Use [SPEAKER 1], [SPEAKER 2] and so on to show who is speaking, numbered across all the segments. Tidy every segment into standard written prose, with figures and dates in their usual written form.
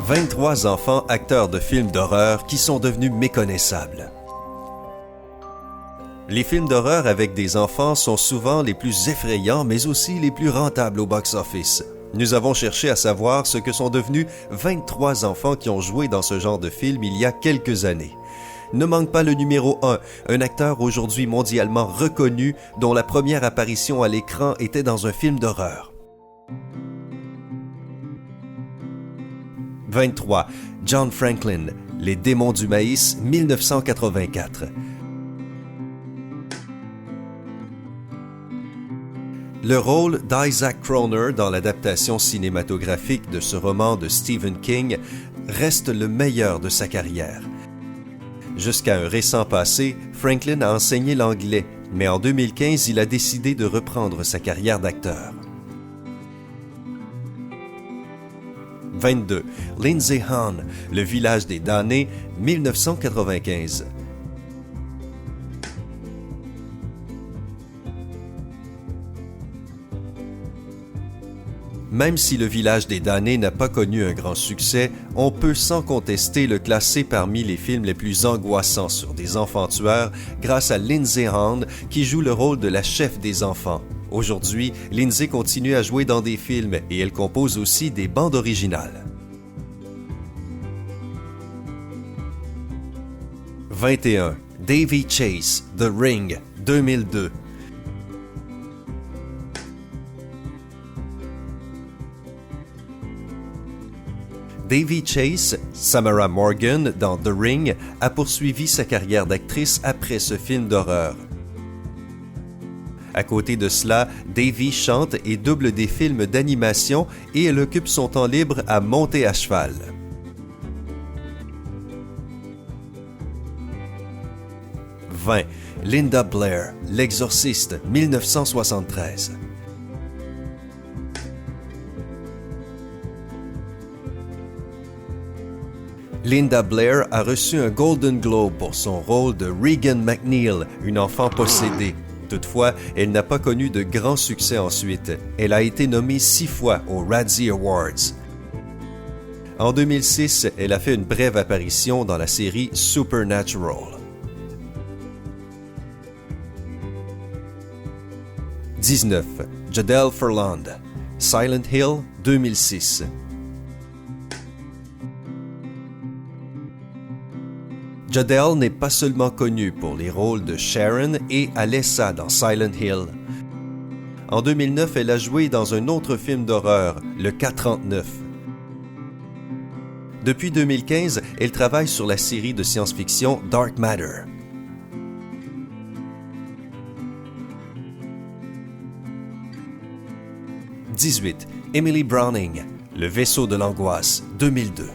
[SPEAKER 1] 23 enfants acteurs de films d'horreur qui sont devenus méconnaissables. Les films d'horreur avec des enfants sont souvent les plus effrayants, mais aussi les plus rentables au box-office. Nous avons cherché à savoir ce que sont devenus 23 enfants qui ont joué dans ce genre de film il y a quelques années. Ne manque pas le numéro 1, un acteur aujourd'hui mondialement reconnu dont la première apparition à l'écran était dans un film d'horreur. 23. John Franklin, Les démons du maïs, 1984. Le rôle d'Isaac Kroner dans l'adaptation cinématographique de ce roman de Stephen King reste le meilleur de sa carrière. Jusqu'à un récent passé, Franklin a enseigné l'anglais, mais en 2015, il a décidé de reprendre sa carrière d'acteur. 22. Lindsay Hahn, Le village des damnés, 1995. Même si Le village des damnés n'a pas connu un grand succès, on peut sans contester le classer parmi les films les plus angoissants sur des enfants tueurs grâce à Lindsay Hahn qui joue le rôle de la chef des enfants. Aujourd'hui, Lindsay continue à jouer dans des films et elle compose aussi des bandes originales. 21. Davy Chase, The Ring, 2002. Davy Chase, Samara Morgan dans The Ring, a poursuivi sa carrière d'actrice après ce film d'horreur. À côté de cela, Davy chante et double des films d'animation et elle occupe son temps libre à monter à cheval. « 20. Linda Blair, L'Exorciste, 1973. Linda Blair a reçu un Golden Globe pour son rôle de Regan McNeil, une enfant possédée. Toutefois, elle n'a pas connu de grand succès ensuite. Elle a été nommée 6 fois aux Razzie Awards. En 2006, elle a fait une brève apparition dans la série Supernatural. 19. Jodelle Ferland, Silent Hill, 2006. Jodelle n'est pas seulement connue pour les rôles de Sharon et Alessa dans Silent Hill. En 2009, elle a joué dans un autre film d'horreur, le K-39. Depuis 2015, elle travaille sur la série de science-fiction Dark Matter. « 18. Emily Browning, Le vaisseau de l'angoisse, 2002.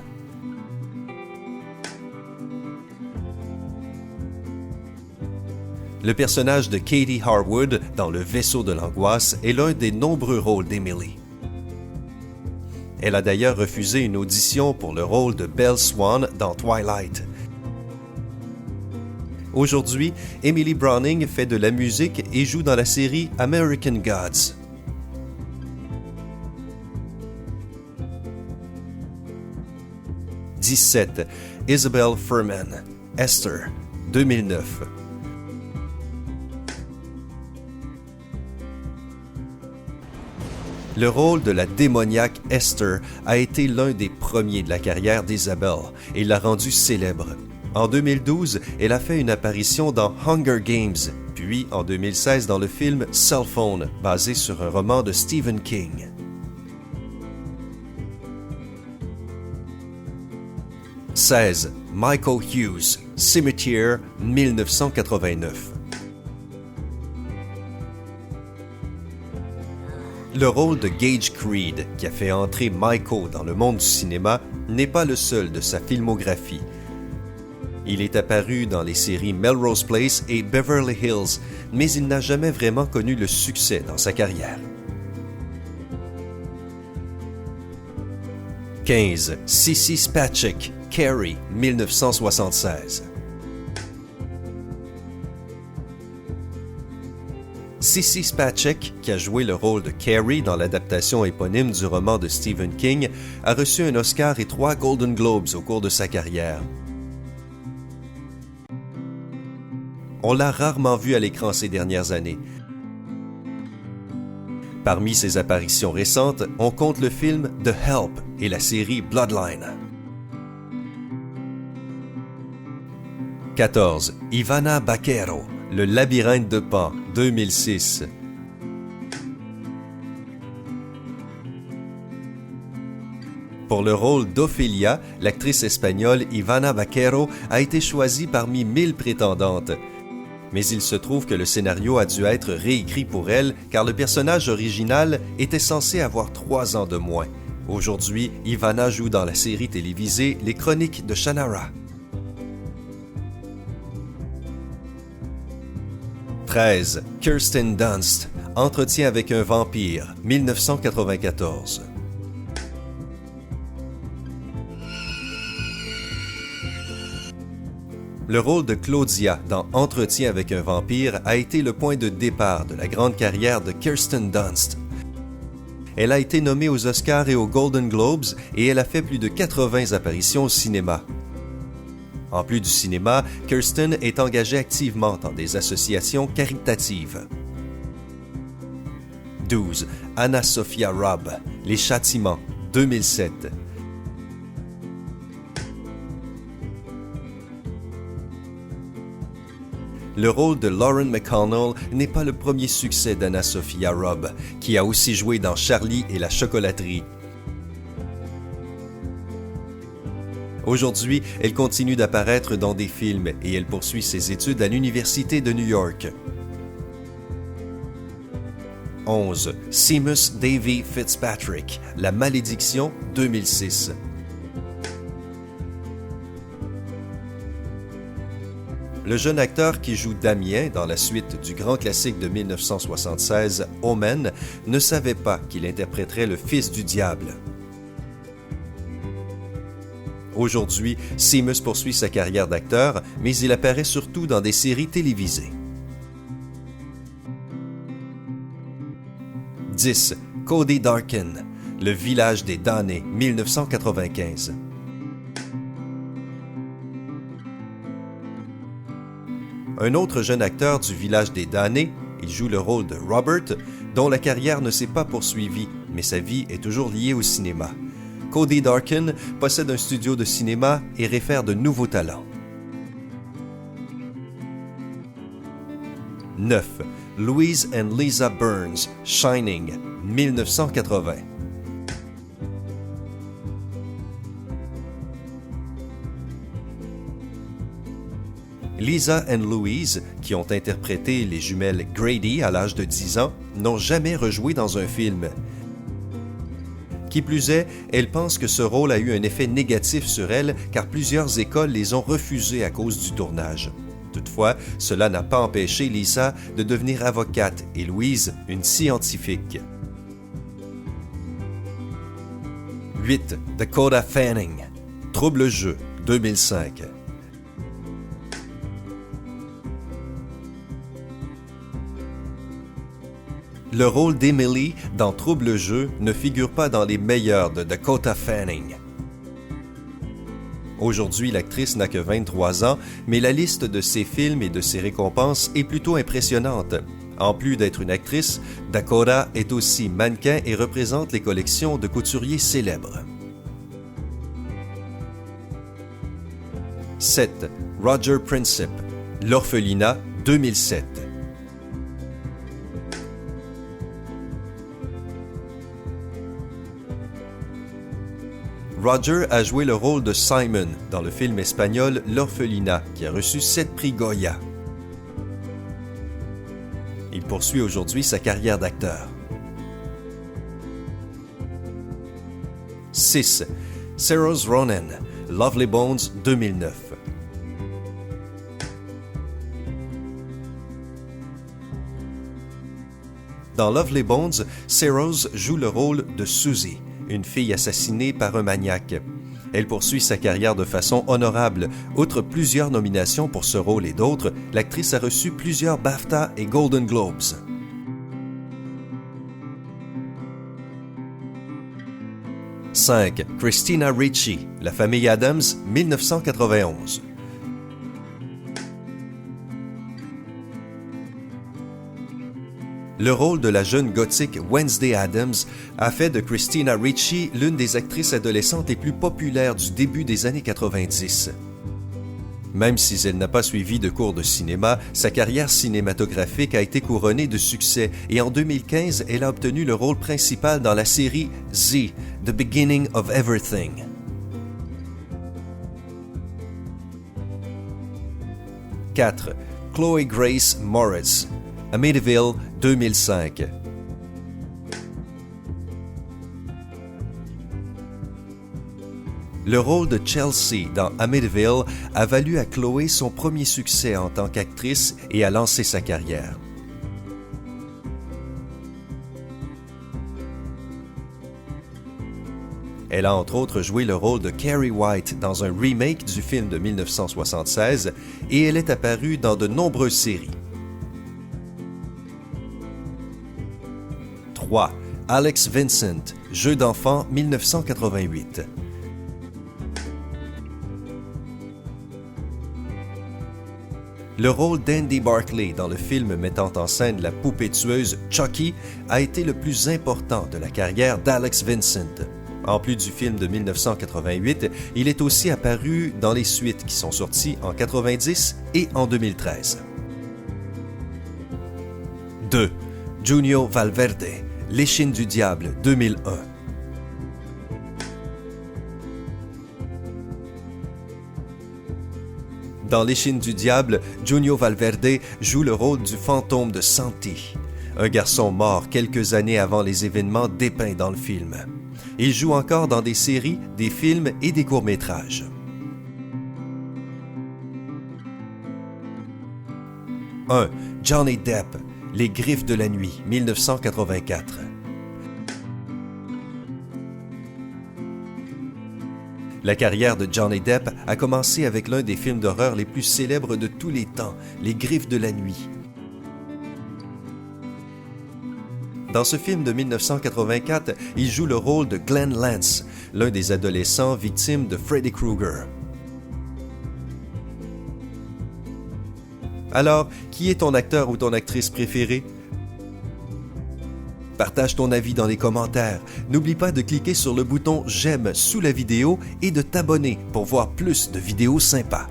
[SPEAKER 1] Le personnage de Katie Harwood dans Le vaisseau de l'angoisse est l'un des nombreux rôles d'Emily. Elle a d'ailleurs refusé une audition pour le rôle de Belle Swan dans Twilight. Aujourd'hui, Emily Browning fait de la musique et joue dans la série American Gods. « 17. Isabelle Fuhrman, Esther, 2009. Le rôle de la démoniaque Esther a été l'un des premiers de la carrière d'Isabelle et l'a rendue célèbre. En 2012, elle a fait une apparition dans Hunger Games, puis en 2016 dans le film Cell Phone, basé sur un roman de Stephen King. 16. Michael Hughes, Cimetière, 1989. Le rôle de Gage Creed, qui a fait entrer Michael dans le monde du cinéma, n'est pas le seul de sa filmographie. Il est apparu dans les séries Melrose Place et Beverly Hills, mais il n'a jamais vraiment connu le succès dans sa carrière. 15. Sissy Spacek, Carrie, 1976. Sissy Spacek, qui a joué le rôle de Carrie dans l'adaptation éponyme du roman de Stephen King, a reçu un Oscar et 3 Golden Globes au cours de sa carrière. On l'a rarement vue à l'écran ces dernières années. Parmi ses apparitions récentes, on compte le film The Help et la série Bloodline. 14. Ivana Baquero, Le labyrinthe de Pan, 2006. Pour le rôle d'Ophélia, l'actrice espagnole Ivana Baquero a été choisie parmi 1000 prétendantes. Mais il se trouve que le scénario a dû être réécrit pour elle car le personnage original était censé avoir 3 ans de moins. Aujourd'hui, Ivana joue dans la série télévisée Les Chroniques de Shannara. 13. Kirsten Dunst, Entretien avec un vampire, 1994. Le rôle de Claudia dans Entretien avec un vampire a été le point de départ de la grande carrière de Kirsten Dunst. Elle a été nommée aux Oscars et aux Golden Globes et elle a fait plus de 80 apparitions au cinéma. En plus du cinéma, Kirsten est engagée activement dans des associations caritatives. 12. Anna Sophia Robb, Les Châtiments, 2007. Le rôle de Lauren McConnell n'est pas le premier succès d'Anna Sophia Robb, qui a aussi joué dans Charlie et la chocolaterie. Aujourd'hui, elle continue d'apparaître dans des films et elle poursuit ses études à l'Université de New York. 11. Seamus Davy Fitzpatrick, La Malédiction, 2006. Le jeune acteur qui joue Damien dans la suite du grand classique de 1976, Omen, ne savait pas qu'il interpréterait le fils du diable. Aujourd'hui, Seamus poursuit sa carrière d'acteur, mais il apparaît surtout dans des séries télévisées. 10. Cody Darkin, Le village des damnés, 1995. Un autre jeune acteur du village des damnés, il joue le rôle de Robert, dont la carrière ne s'est pas poursuivie, mais sa vie est toujours liée au cinéma. Cody Darkin possède un studio de cinéma et réfère de nouveaux talents. 9. Louise and Lisa Burns, Shining, 1980. Lisa et Louise, qui ont interprété les jumelles Grady à l'âge de 10 ans, n'ont jamais rejoué dans un film. Qui plus est, elle pense que ce rôle a eu un effet négatif sur elle car plusieurs écoles les ont refusés à cause du tournage. Toutefois, cela n'a pas empêché Lisa de devenir avocate et Louise une scientifique. 8. Dakota Fanning, Trouble jeu, 2005. Le rôle d'Emily dans Trouble jeu ne figure pas dans les meilleurs de Dakota Fanning. Aujourd'hui, l'actrice n'a que 23 ans, mais la liste de ses films et de ses récompenses est plutôt impressionnante. En plus d'être une actrice, Dakota est aussi mannequin et représente les collections de couturiers célèbres. 7. Roger Princip, L'orphelinat, 2007. Roger a joué le rôle de Simon dans le film espagnol L'orphelinat, qui a reçu 7 prix Goya. Il poursuit aujourd'hui sa carrière d'acteur. 6. Saoirse Ronan, Lovely Bones, 2009. Dans Lovely Bones, Saoirse joue le rôle de Susie, une fille assassinée par un maniaque. Elle poursuit sa carrière de façon honorable. Outre plusieurs nominations pour ce rôle et d'autres, l'actrice a reçu plusieurs BAFTA et Golden Globes. 5. Christina Ricci, La famille Addams, 1991. Le rôle de la jeune gothique Wednesday Addams a fait de Christina Ricci l'une des actrices adolescentes les plus populaires du début des années 90. Même si elle n'a pas suivi de cours de cinéma, sa carrière cinématographique a été couronnée de succès et en 2015, elle a obtenu le rôle principal dans la série Z, The Beginning of Everything. « 4. Chloe Grace Moretz, Amityville, 2005. Le rôle de Chelsea dans Amityville a valu à Chloé son premier succès en tant qu'actrice et a lancé sa carrière. Elle a entre autres joué le rôle de Carrie White dans un remake du film de 1976 et elle est apparue dans de nombreuses séries. 3. Alex Vincent, Jeux d'enfant, 1988. Le rôle d'Andy Barclay dans le film mettant en scène la poupée tueuse Chucky a été le plus important de la carrière d'Alex Vincent. En plus du film de 1988, il est aussi apparu dans les suites qui sont sorties en 1990 et en 2013. 2. Junio Valverde, L'échine du diable, 2001. Dans L'échine du diable, Junio Valverde joue le rôle du fantôme de Santi, un garçon mort quelques années avant les événements dépeints dans le film. Il joue encore dans des séries, des films et des courts-métrages. 1. Johnny Depp, Les griffes de la nuit, 1984. La carrière de Johnny Depp a commencé avec l'un des films d'horreur les plus célèbres de tous les temps, Les griffes de la nuit. Dans ce film de 1984, il joue le rôle de Glenn Lance, l'un des adolescents victimes de Freddy Krueger. Alors, qui est ton acteur ou ton actrice préférée? Partage ton avis dans les commentaires. N'oublie pas de cliquer sur le bouton « J'aime » sous la vidéo et de t'abonner pour voir plus de vidéos sympas.